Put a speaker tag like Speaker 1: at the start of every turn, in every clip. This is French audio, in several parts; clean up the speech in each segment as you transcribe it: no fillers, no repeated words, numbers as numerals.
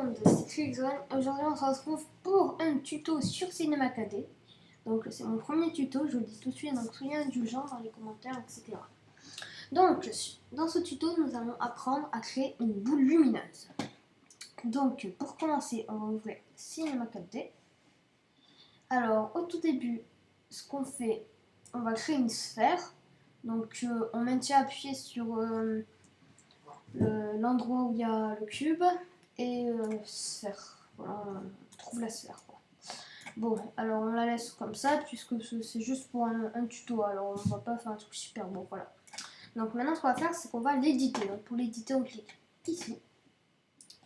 Speaker 1: monde, c'est Trixon. Aujourd'hui on se retrouve pour un tuto sur Cinema 4D. Donc c'est mon premier tuto, je vous le dis tout de suite, donc soyez indulgents dans les commentaires, etc. Donc dans ce tuto nous allons apprendre à créer une boule lumineuse. Donc pour commencer on va ouvrir Cinema 4D. Alors au tout début ce qu'on fait, on va créer une sphère. Donc on maintient appuyé sur l'endroit où il y a le cube et sphère. Voilà, on trouve la sphère quoi. Bon, alors on la laisse comme ça puisque c'est juste pour un tuto, alors on va pas faire un truc super bon, voilà. Donc maintenant ce qu'on va faire c'est qu'on va l'éditer. Donc pour l'éditer on clique ici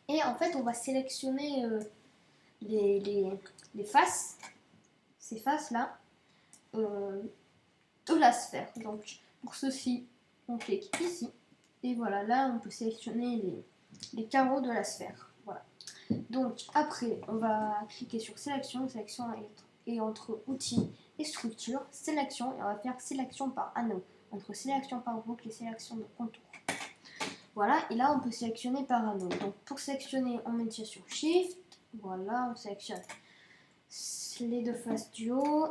Speaker 1: et en fait on va sélectionner les faces, ces faces là de la sphère. Donc pour ceci on clique ici et voilà, là on peut sélectionner les carreaux de la sphère. Voilà. Donc après on va cliquer sur sélection et entre outils et structure, sélection, et on va faire sélection par anneau, entre sélection par boucle et sélection de contour. Voilà, et là on peut sélectionner par anneau. Donc pour sélectionner on maintient sur Shift, voilà, on sélectionne les deux faces du haut,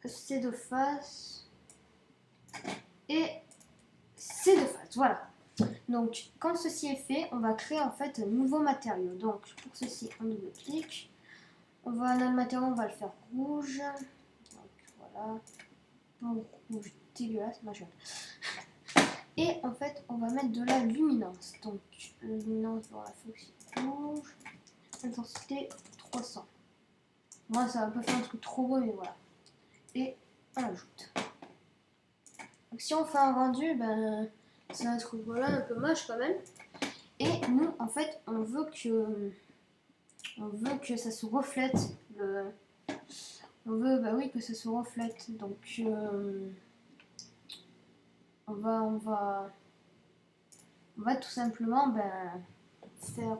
Speaker 1: ces deux faces et ces deux faces, voilà. Donc quand ceci est fait, on va créer en fait un nouveau matériau. Donc pour ceci on double-clique, on va dans le matériau, on va le faire rouge. Donc voilà, bon, rouge dégueulasse, machin. Et en fait on va mettre de la luminance. Donc la luminance, voilà, faut aussi rouge, intensité 300. Moi ça va pas faire un truc trop beau mais voilà. Et on ajoute. Donc si on fait un rendu, ben c'est un truc voilà un peu moche quand même. Et nous en fait on veut que ça se reflète on veut bah oui que ça se reflète. Donc on va tout simplement faire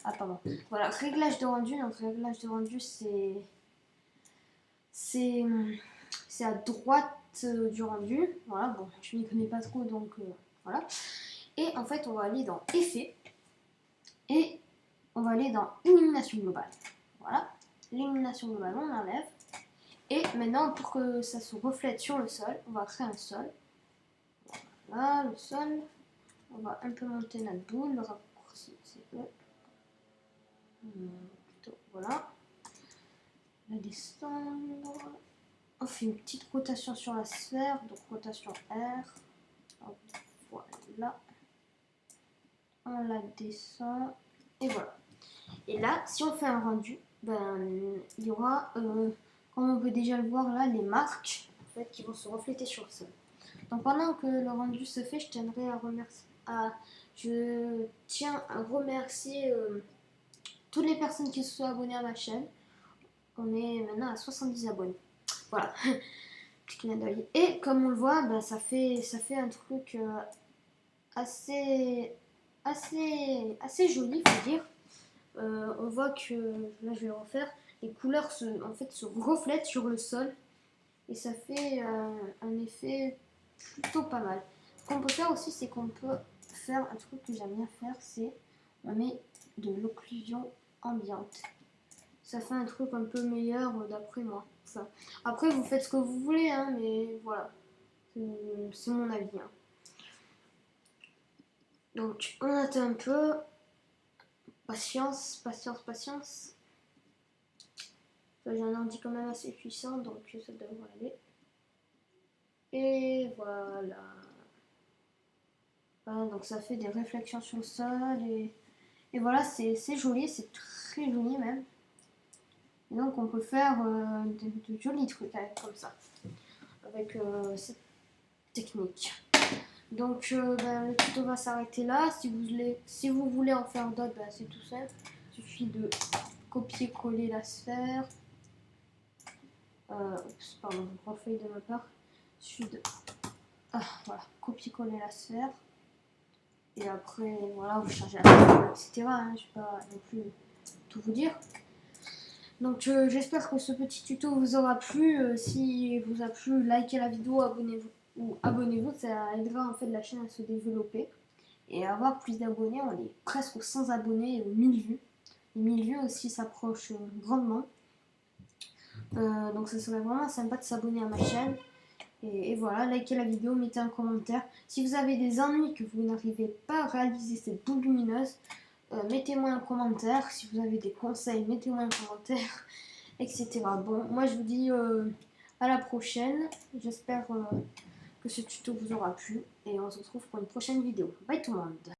Speaker 1: ah pardon, voilà, réglage de rendu. Donc réglage de rendu c'est à droite du rendu. Voilà, bon je m'y connais pas trop donc voilà. Et en fait on va aller dans effet et on va aller dans illumination globale. Voilà, l'illumination globale on enlève. Et maintenant pour que ça se reflète sur le sol, on va créer un sol. Voilà le sol. On va un peu monter notre boule, le raccourci c'est E. Voilà. La descendre. On fait une petite rotation sur la sphère, donc rotation R. Voilà. On la descend. Et voilà. Et là, si on fait un rendu, il y aura, comme on peut déjà le voir là, les marques en fait, qui vont se refléter sur le sol. Donc pendant que le rendu se fait, je tiens à remercier toutes les personnes qui se sont abonnées à ma chaîne. On est maintenant à 70 abonnés. Voilà. Petit clin d'œil. Et comme on le voit, ça fait un truc assez joli, faut dire. On voit que, là je vais le refaire, les couleurs se reflètent sur le sol. Et ça fait un effet plutôt pas mal. Ce qu'on peut faire aussi, c'est qu'on peut faire un truc que j'aime bien faire, c'est on met de l'occlusion ambiante. Ça fait un truc un peu meilleur d'après moi. Ça. Après, vous faites ce que vous voulez, hein, mais voilà. C'est mon avis. Hein. Donc, on attend un peu. Patience, patience, patience. J'ai un ordi quand même assez puissant, donc ça devrait aller. Et voilà. Voilà, donc ça fait des réflexions sur le sol. Et voilà, c'est joli, c'est très joli même. Et donc on peut faire de jolis trucs comme ça, avec cette technique. Donc le tuto va s'arrêter là. Si vous voulez en faire d'autres, c'est tout simple. Il suffit de copier-coller la sphère. Oups, pardon, je refais de ma part. Il suffit de voilà, copier-coller la sphère. Et après, voilà, vous changez la forme, etc. Hein, je ne vais pas non plus tout vous dire. Donc j'espère que ce petit tuto vous aura plu. Si vous a plu, likez la vidéo, abonnez-vous, ça aidera en fait la chaîne à se développer. et avoir plus d'abonnés. On est presque aux 100 abonnés et aux 1000 vues. Les 1000 vues aussi s'approchent grandement. Donc ça serait vraiment sympa de s'abonner à ma chaîne. Et voilà, likez la vidéo, mettez un commentaire. Si vous avez des ennuis que vous n'arrivez pas à réaliser cette boule lumineuse, mettez-moi un commentaire. Si vous avez des conseils, mettez-moi un commentaire, etc. Bon, moi je vous dis à la prochaine. J'espère que ce tuto vous aura plu. Et on se retrouve pour une prochaine vidéo. Bye tout le monde.